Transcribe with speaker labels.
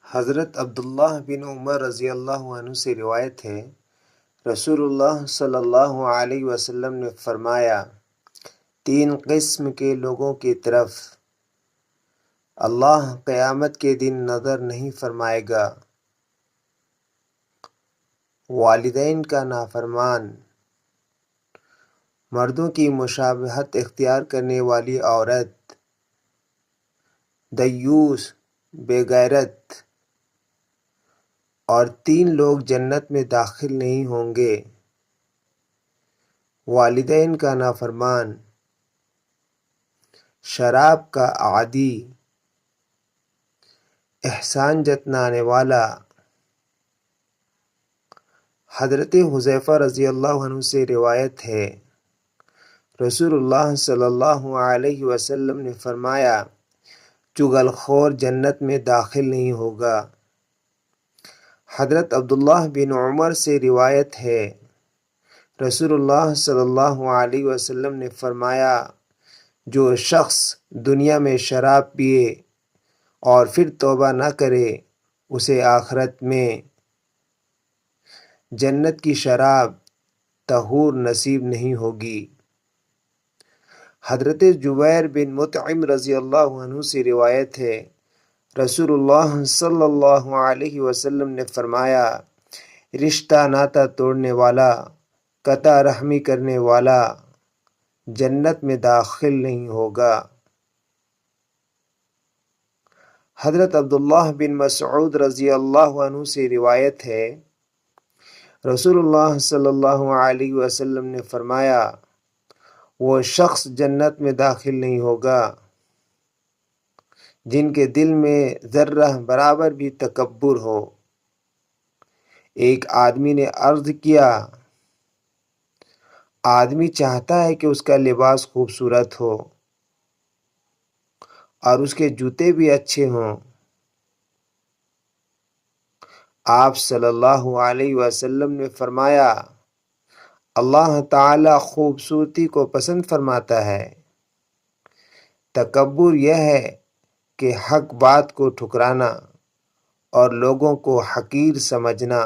Speaker 1: حضرت عبداللہ بن عمر رضی اللہ عنہ سے روایت ہے، رسول اللہ صلی اللہ علیہ وسلم نے فرمایا، 3 قسم کے لوگوں کی طرف اللہ قیامت کے دن نظر نہیں فرمائے گا: والدین کا نافرمان، مردوں کی مشابہت اختیار کرنے والی عورت، دیوس بے غیرت، اور 3 لوگ جنت میں داخل نہیں ہوں گے: والدین کا نافرمان، شراب کا عادی، احسان جتلانے والا۔ حضرت حذیفہ رضی اللہ عنہ سے روایت ہے، رسول اللہ صلی اللہ علیہ وسلم نے فرمایا، چغل خور جنت میں داخل نہیں ہوگا۔ حضرت عبداللہ بن عمر سے روایت ہے، رسول اللہ صلی اللہ علیہ وسلم نے فرمایا، جو شخص دنیا میں شراب پیے اور پھر توبہ نہ کرے، اسے آخرت میں جنت کی شراب طہور نصیب نہیں ہوگی۔ حضرت جبیر بن مطعم رضی اللہ عنہ سے روایت ہے، رسول اللہ صلی اللہ علیہ وسلم نے فرمایا، رشتہ ناتا توڑنے والا، قطع رحمی کرنے والا جنت میں داخل نہیں ہوگا۔ حضرت عبداللہ بن مسعود رضی اللہ عنہ سے روایت ہے، رسول اللہ صلی اللہ علیہ وسلم نے فرمایا، وہ شخص جنت میں داخل نہیں ہوگا جن کے دل میں ذرہ برابر بھی تکبر ہو۔ ایک آدمی نے عرض کیا، آدمی چاہتا ہے کہ اس کا لباس خوبصورت ہو اور اس کے جوتے بھی اچھے ہوں۔ آپ صلی اللہ علیہ وسلم نے فرمایا، اللہ تعالی خوبصورتی کو پسند فرماتا ہے، تکبر یہ ہے کہ حق بات کو ٹھکرانا اور لوگوں کو حقیر سمجھنا۔